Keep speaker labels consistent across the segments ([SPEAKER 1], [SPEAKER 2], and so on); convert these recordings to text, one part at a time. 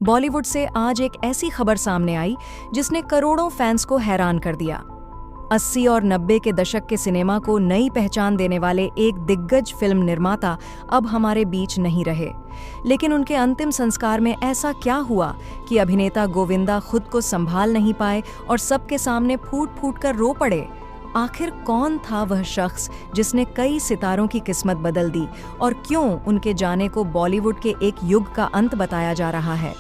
[SPEAKER 1] बॉलीवुड से आज एक ऐसी खबर सामने आई जिसने करोड़ों फैंस को हैरान कर दिया। 80 और 90 के दशक के सिनेमा को नई पहचान देने वाले एक दिग्गज फिल्म निर्माता अब हमारे बीच नहीं रहे। लेकिन उनके अंतिम संस्कार में ऐसा क्या हुआ कि अभिनेता गोविंदा खुद को संभाल नहीं पाए और सबके सामने फूट फूट कर रो पड़े। आखिर कौन था वह शख्स जिसने कई सितारों की किस्मत बदल दी और क्यों उनके जाने को बॉलीवुड के एक युग का अंत बताया जा रहा है?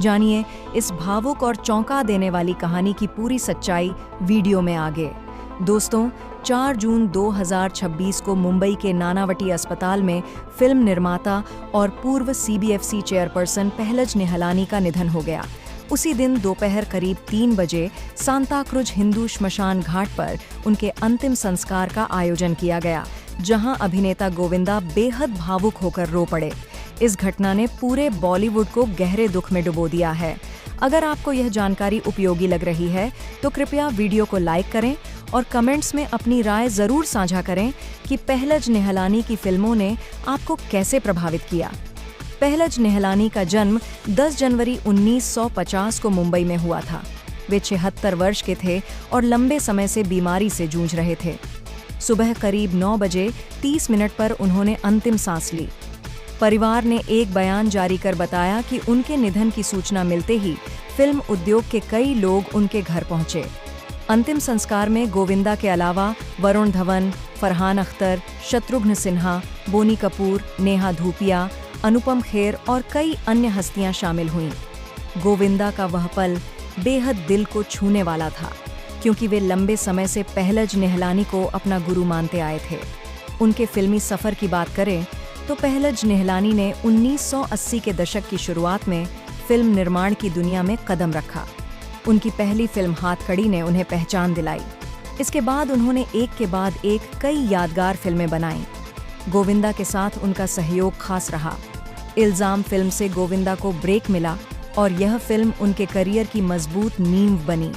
[SPEAKER 1] जानिए इस भावुक और चौंका देने वाली कहानी की पूरी सच्चाई वीडियो में आगे। दोस्तों, 4 जून 2026 को मुंबई के नानावटी अस्पताल में फिल्म निर्माता और पूर्व CBFC चेयरपर्सन पहलज निहलानी का निधन हो गया। उसी दिन दोपहर करीब 3 बजे सांताक्रुज हिंदू श्मशान घाट पर उनके अंतिम संस्कार का आयोजन किया गया, जहां अभिनेता गोविंदा बेहद भावुक होकर रो पड़े। इस घटना ने पूरे बॉलीवुड को गहरे दुख में डुबो दिया है। अगर आपको यह जानकारी उपयोगी लग रही है तो कृपया वीडियो को लाइक करें और कमेंट्स में अपनी राय जरूर साझा करें कि पहलज निहलानी की फिल्मों ने आपको कैसे प्रभावित किया। पहलज निहलानी का जन्म 10 जनवरी 1950 को मुंबई में हुआ था। वे 76 वर्ष के थे और लंबे समय से बीमारी से जूझ रहे थे। सुबह करीब 9 बजे 30 मिनट पर उन्होंने अंतिम सांस ली। परिवार ने एक बयान जारी कर बताया कि उनके निधन की सूचना मिलते ही फिल्म उद्योग के कई लोग उनके घर पहुंचे। अंतिम संस्कार में गोविंदा के अलावा वरुण धवन, फरहान अख्तर, शत्रुघ्न सिन्हा, बोनी कपूर, नेहा धूपिया, अनुपम खेर और कई अन्य हस्तियां शामिल हुईं। गोविंदा का वह पल बेहद दिल को छूने वाला था, क्योंकि वे लंबे समय से पहलज निहलानी को अपना गुरु मानते आए थे। उनके फिल्मी सफर की बात करें तो पहलज निहलानी ने 1980 के दशक की शुरुआत में फिल्म निर्माण की दुनिया में कदम रखा। उनकी पहली फिल्म हाथकड़ी ने उन्हें पहचान दिलाई। इसके बाद उन्होंने एक के बाद एक कई यादगार फिल्में बनाईं। गोविंदा के साथ उनका सहयोग खास रहा। इल्जाम फिल्म से गोविंदा को ब्रेक मिला और यह फिल्म उनके करियर की मजबूत नींव बनी।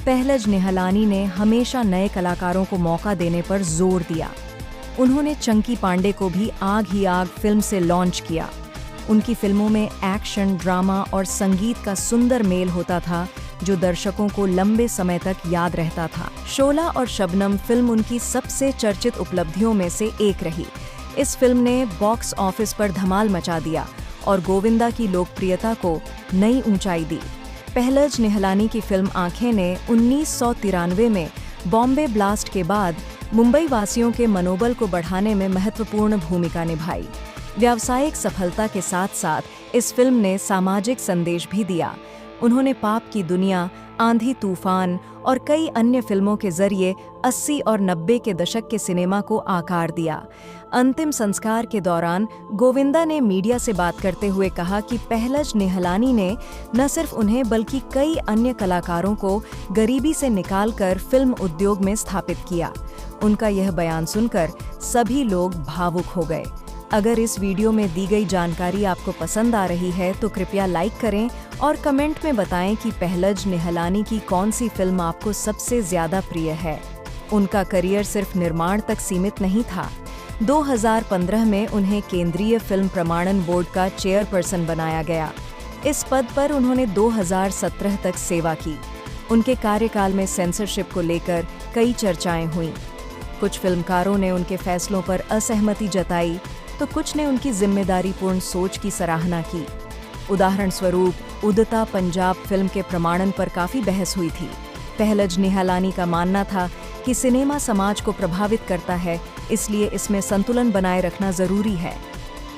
[SPEAKER 1] पहलज निहलानी ने हमेशा नए कलाकारों को मौका देने पर जोर दिया। उन्होंने चंकी पांडे को भी आग ही आग फिल्म से लॉन्च किया। उनकी फिल्मों में एक्शन, ड्रामा और संगीत का सुंदर मेल होता था, जो दर्शकों को लंबे समय तक याद रहता था। शोला और शबनम फिल्म उनकी सबसे चर्चित उपलब्धियों में से एक रही। इस फिल्म ने बॉक्स ऑफिस पर धमाल मचा दिया और गोविंदा की लोकप्रियता को नई ऊंचाई दी। पहलज निहलानी की फिल्म आंखें ने 1993 में बॉम्बे ब्लास्ट के बाद मुंबई वासियों के मनोबल को बढ़ाने में महत्वपूर्ण भूमिका निभाई। व्यावसायिक सफलता के साथ साथ इस फिल्म ने सामाजिक संदेश भी दिया। उन्होंने पाप की दुनिया, आंधी तूफान और कई अन्य फिल्मों के जरिए 80 और 90 के दशक के सिनेमा को आकार दिया। अंतिम संस्कार के दौरान गोविंदा ने मीडिया से बात करते हुए कहा कि पहलज निहलानी ने न सिर्फ उन्हें बल्कि कई अन्य कलाकारों को गरीबी से निकालकर फिल्म उद्योग में स्थापित किया। उनका यह बयान सुनकर सभी लोग भावुक हो गए। अगर इस वीडियो में दी गई जानकारी आपको पसंद आ रही है तो कृपया लाइक करें और कमेंट में बताएं कि पहलज निहलानी की कौन सी फिल्म आपको सबसे ज्यादा प्रिय है। उनका करियर सिर्फ निर्माण तक सीमित नहीं था। 2015 में उन्हें केंद्रीय फिल्म प्रमाणन बोर्ड का चेयरपर्सन बनाया गया। इस पद पर उन्होंने 2017 तक सेवा की। उनके कार्यकाल में सेंसरशिप को लेकर कई चर्चाएं हुईं। कुछ फिल्मकारों ने उनके फैसलों पर असहमति जताई तो कुछ ने उनकी जिम्मेदारीपूर्ण सोच की सराहना की। उदाहरण स्वरूप, उदता पंजाब फिल्म के प्रमाणन पर काफी बहस हुई थी। पहलज निहलानी का मानना था कि सिनेमा समाज को प्रभावित करता है, इसलिए इसमें संतुलन बनाए रखना जरूरी है।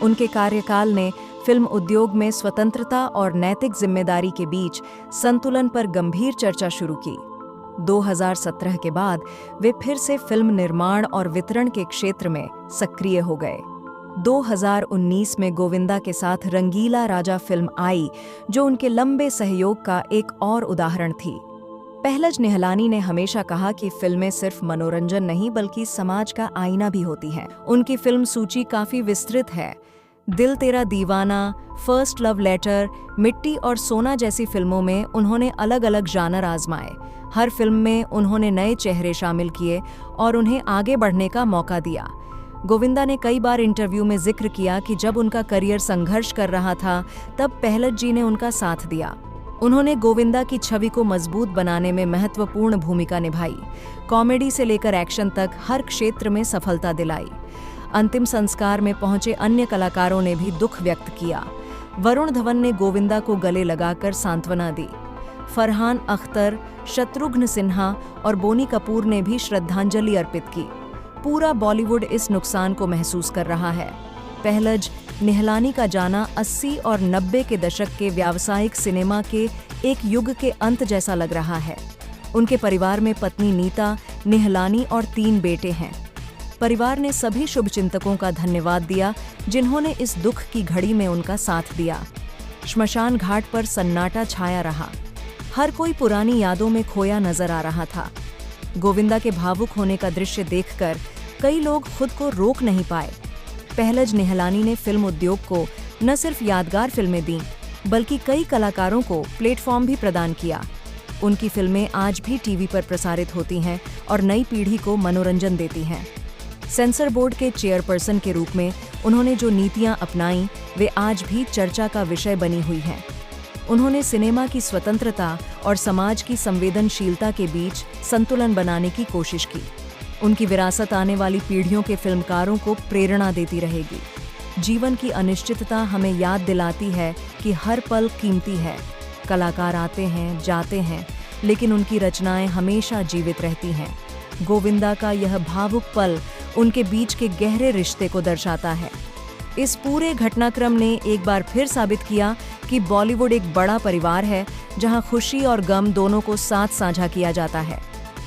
[SPEAKER 1] उनके कार्यकाल ने फिल्म उद्योग में स्वतंत्रता और नैतिक जिम्मेदारी के बीच संतुलन पर गंभीर चर्चा शुरू की। 2017 के बाद वे फिर से फिल्म निर्माण और वितरण के क्षेत्र में सक्रिय हो गए। 2019 में गोविंदा के साथ रंगीला राजा फिल्म आई, जो उनके लंबे सहयोग का एक और उदाहरण थी। पहलज निहलानी ने हमेशा कहा कि फिल्में सिर्फ मनोरंजन नहीं बल्कि समाज का आईना भी होती हैं। उनकी फिल्म सूची काफी विस्तृत है। दिल तेरा दीवाना, फर्स्ट लव लेटर, मिट्टी और सोना जैसी फिल्मों में उन्होंने अलग अलग जानर आजमाए। हर फिल्म में उन्होंने नए चेहरे शामिल किए और उन्हें आगे बढ़ने का मौका दिया। गोविंदा ने कई बार इंटरव्यू में जिक्र किया कि जब उनका करियर संघर्ष कर रहा था तब पहलज जी ने उनका साथ दिया। उन्होंने गोविंदा की छवि को मजबूत बनाने में महत्वपूर्ण भूमिका निभाई। कॉमेडी से लेकर एक्शन तक हर क्षेत्र में सफलता दिलाई। अंतिम संस्कार में पहुंचे अन्य कलाकारों ने भी दुख व्यक्त किया। वरुण धवन ने गोविंदा को गले लगाकर सांत्वना दी। फरहान अख्तर, शत्रुघ्न सिन्हा और बोनी कपूर ने भी श्रद्धांजलि अर्पित की। पूरा बॉलीवुड इस नुकसान को महसूस कर रहा है। पहलज निहलानी का जाना 80 और 90 के दशक के व्यावसायिक सिनेमा के एक युग के अंत जैसा लग रहा है। उनके परिवार में पत्नी नीता निहलानी और 3 बेटे हैं। परिवार ने सभी शुभचिंतकों का धन्यवाद दिया जिन्होंने इस दुख की घड़ी में उनका साथ दिया। श्मशान घाट पर सन्नाटा छाया रहा। हर कोई पुरानी यादों में खोया नजर आ रहा था। गोविंदा के भावुक होने का दृश्य देखकर कई लोग खुद को रोक नहीं पाए। पहलज निहलानी ने फिल्म उद्योग को न सिर्फ यादगार फिल्में दीं, बल्कि कई कलाकारों को प्लेटफॉर्म भी प्रदान किया। उनकी फिल्में आज भी टीवी पर प्रसारित होती हैं और नई पीढ़ी को मनोरंजन देती हैं। सेंसर बोर्ड के चेयरपर्सन के रूप में उन्होंने जो नीतियां अपनाईं, वे आज भी चर्चा का विषय बनी हुई हैं। उन्होंने सिनेमा की स्वतंत्रता और समाज की संवेदनशीलता के बीच संतुलन बनाने की कोशिश की। उनकी विरासत आने वाली पीढ़ियों के फिल्मकारों को प्रेरणा देती रहेगी। जीवन की अनिश्चितता हमें याद दिलाती है कि हर पल कीमती है। कलाकार आते हैं, जाते हैं, लेकिन उनकी रचनाएं हमेशा जीवित रहती हैं। गोविंदा का यह भावुक पल उनके बीच के गहरे रिश्ते को दर्शाता है। इस पूरे घटनाक्रम ने एक बार फिर साबित किया कि बॉलीवुड एक बड़ा परिवार है, जहां खुशी और गम दोनों को साथ साझा किया जाता है।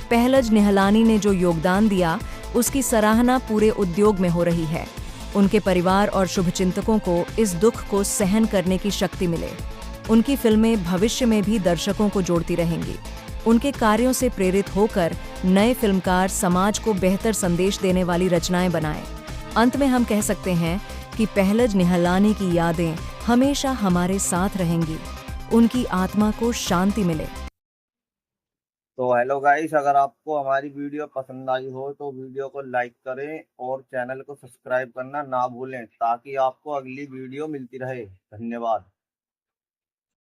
[SPEAKER 1] पहलज निहलानी ने जो योगदान दिया, उसकी सराहना पूरे उद्योग में हो रही है। उनके परिवार और शुभचिंतकों को इस दुख को सहन करने की शक्ति मिले। उनकी फिल्में भविष्य में भी दर्शकों को जोड़ती रहेंगी। उनके कार्यों से प्रेरित होकर नए फिल्मकार समाज को बेहतर संदेश देने वाली रचनाएं बनाएं। अंत में हम कह सकते हैं कि पहलज निहलानी की यादें हमेशा हमारे साथ रहेंगी। उनकी आत्मा को शांति मिले।
[SPEAKER 2] तो हेलो गाइस, अगर आपको हमारी वीडियो पसंद आई हो तो वीडियो को लाइक करें और चैनल को सब्सक्राइब करना ना भूलें ताकि आपको अगली वीडियो मिलती रहे। धन्यवाद।